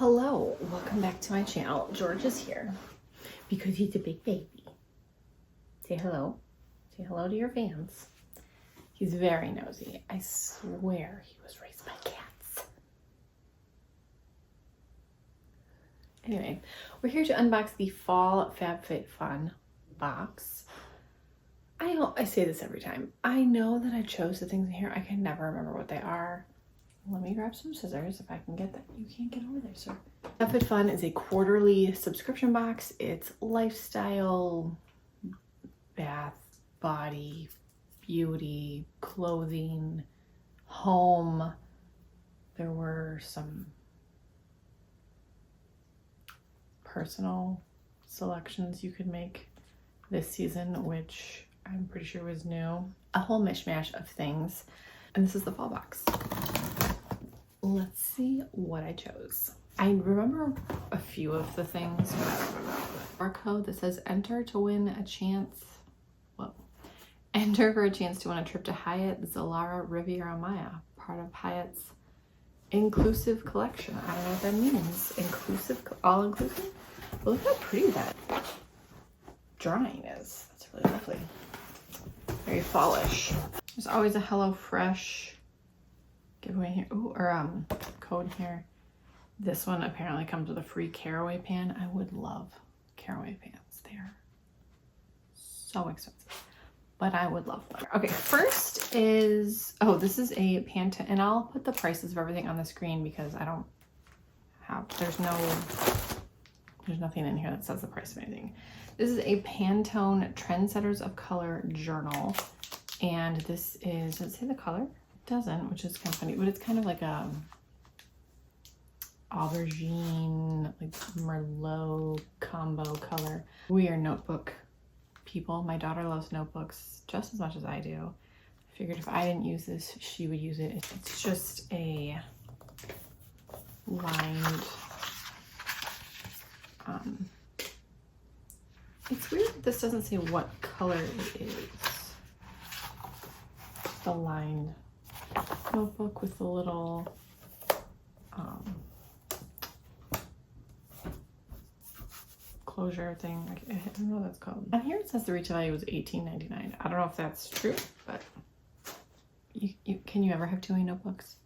Hello, welcome back to my channel. George is here because he's a big baby. Say hello. Say hello to your fans. He's very nosy. I swear he was raised by cats. Anyway, we're here to unbox the fall FabFitFun box. I say this every time. I know that I chose the things in here. I can never remember what they are. Let me grab some scissors if I can get that. You can't get over there, sir. FabFitFun is a quarterly subscription box. It's lifestyle, bath, body, beauty, clothing, home. There were some personal selections you could make this season, which I'm pretty sure was new. A whole mishmash of things. And this is the fall box. Let's see what I chose. I remember a few of the things, but I don't remember the barcode that says enter to win a chance. Well, enter for a chance to win a trip to Hyatt Zilara Riviera Maya, part of Hyatt's inclusive collection. I don't know what that means. Inclusive, all inclusive? But look how pretty that drawing is. That's really lovely. Very fallish. There's always a HelloFresh giveaway here. Ooh, or code here. This one apparently comes with a free caraway pan. I would love caraway pans. They're so expensive, but I would love one. Okay, first is, oh, this is a Pantone, and I'll put the prices of everything on the screen because I don't have, there's nothing in here that says the price of anything. This is a Pantone Trendsetters of Color journal, and this is, does it say the color? It doesn't, which is kind of funny, but it's kind of like a aubergine, like Merlot combo color. We are notebook people. My daughter loves notebooks just as much as I do. I figured if I didn't use this, she would use it. It's just a lined, it's weird that this doesn't say what color it is. The lined notebook with the little closure thing. I don't know what that's called. On here it says the retail value was $18.99. I don't know if that's true, but can you ever have too many notebooks?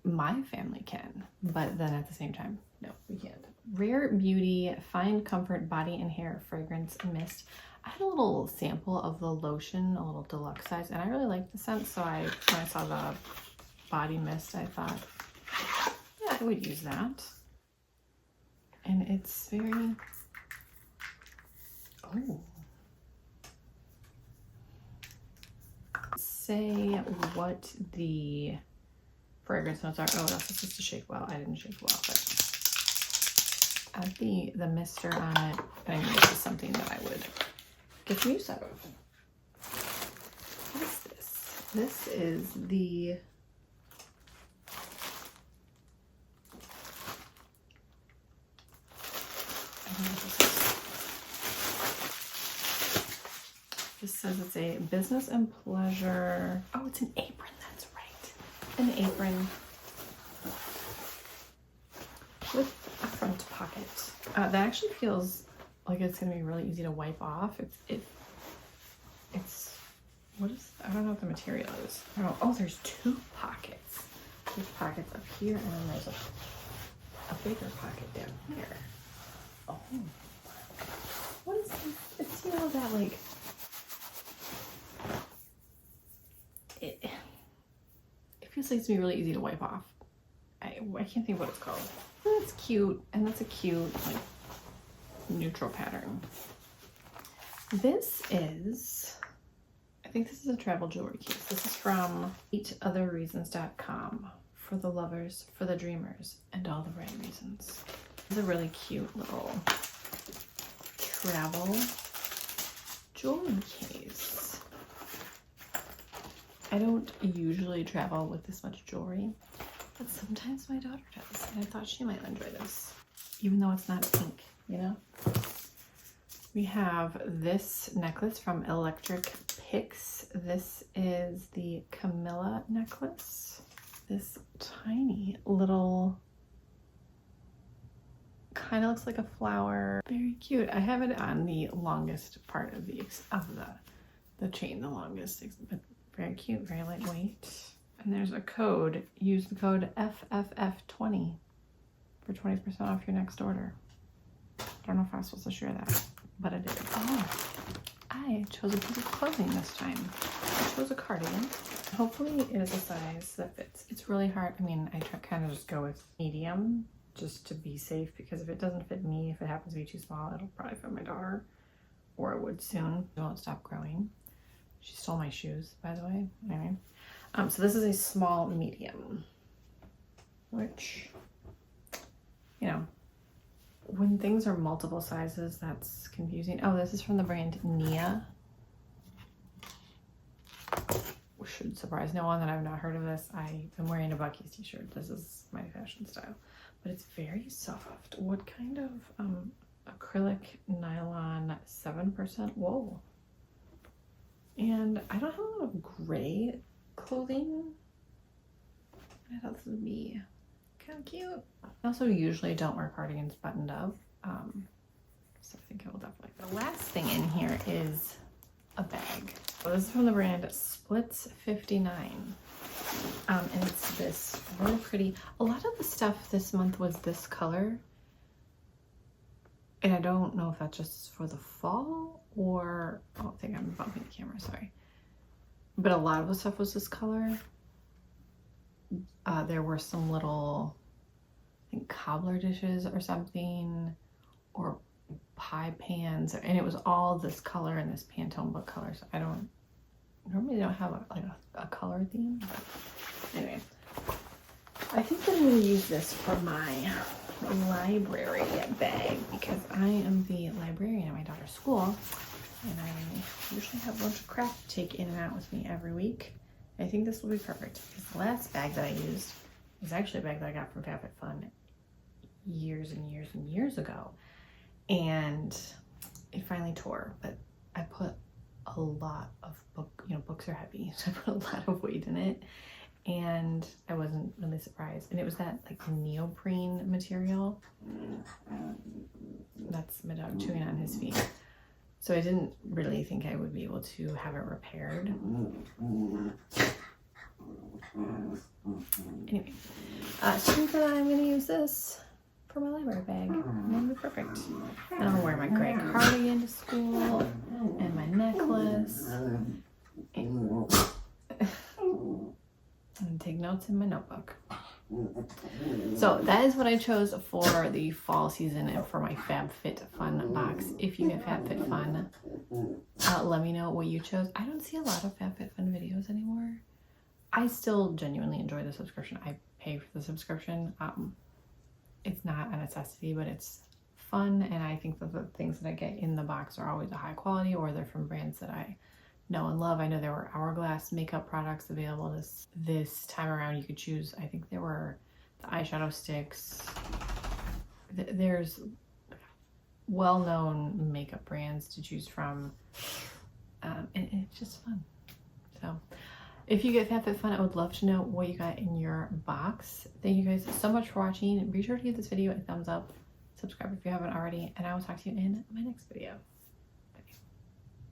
My family can, but then at the same time, no, we can't. Rare Beauty Fine Comfort Body and Hair Fragrance Mist. I had a little sample of the lotion, a little deluxe size, and I really liked the scent, so when I saw the body mist, I thought, yeah, I would use that. And it's very, oh. Say what the fragrance notes are. Oh, that's supposed to shake well. I didn't shake well, but I have the mister on it. And I knew this is something that I would get some use out of. What is this? This is the This says it's a business and pleasure. Oh, it's an apron. That's right. An apron with a front pocket. That actually feels like it's gonna be really easy to wipe off. It's what is, I don't know what the material is. I don't know. Oh, there's two pockets. There's pockets up here, and then there's a bigger pocket down here. Oh, what is this? It's, you know, that like, it feels like it's gonna be really easy to wipe off. I can't think of what it's called. That's cute, and that's a cute like neutral pattern. This is, I think this is a travel jewelry case. This is from 8otherreasons.com. For the lovers, for the dreamers, and all the right reasons. It's a really cute little travel jewelry case. I don't usually travel with this much jewelry, but sometimes my daughter does, and I thought she might enjoy this, even though it's not pink, you know? We have this necklace from Electric Pix. This is the Camilla necklace. This tiny little kind of looks like a flower. Very cute. I have it on the longest part of the chain, the longest, but very cute, very lightweight. And there's a code. Use the code FFF20 for 20% off your next order. I don't know if I was supposed to share that, but I did. Oh, I chose a piece of clothing this time. I chose a cardigan. Hopefully it is a size that fits. It's really hard. I mean, I try kind of just go with medium just to be safe, because if it doesn't fit me, if it happens to be too small, it'll probably fit my daughter, or it would soon. It won't stop growing. She stole my shoes, by the way. Anyway, so this is a small medium, which, you know, when things are multiple sizes, that's confusing. Oh, this is from the brand Nia. Should surprise no one that I've not heard of this. I am wearing a Bucky's t-shirt. This is my fashion style, but it's very soft. What kind of acrylic nylon 7% wool? And I don't have a lot of gray clothing. I thought this would be kind of cute. I also usually don't wear cardigans buttoned up, so I think it will definitely. The last thing in here is a bag. So this is from the brand Splits 59, and it's this really pretty. A lot of the stuff this month was this color, and I don't know if that's just for the fall or, oh, I think I'm bumping the camera, sorry. But a lot of the stuff was this color. There were some little, I think, cobbler dishes or something, or pie pans, and it was all this color and this Pantone book color. So I normally don't have a color theme, but anyway, I think that I'm going to use this for my library bag, because I am the librarian at my daughter's school, and I usually have a bunch of crap to take in and out with me every week. I think this will be perfect, because the last bag that I used is actually a bag that I got from FabFitFun years and years and years ago, and it finally tore. But I put a lot of books are heavy, so I put a lot of weight in it, and I wasn't really surprised. And it was that like neoprene material. That's my dog chewing on his feet. So I didn't really think I would be able to have it repaired. Anyway, so I think that I'm going to use this for my library bag. And that'll be perfect. And I'm going to wear my gray cardigan to school, and my necklace, and take notes in my notebook. So that is what I chose for the fall season and for my FabFitFun box. If you get FabFitFun, let me know what you chose. I don't see a lot of FabFitFun videos anymore. I still genuinely enjoy the subscription. I pay for the subscription. It's not a necessity, but it's fun, and I think that the things that I get in the box are always a high quality, or they're from brands that I know and love. I know there were Hourglass makeup products available this time around. You could choose, I think there were the eyeshadow sticks. There's well-known makeup brands to choose from, and it's just fun. So if you get FabFitFun, I would love to know what you got in your box. Thank you guys so much for watching. Be sure to give this video a thumbs up, subscribe if you haven't already, and I will talk to you in my next video.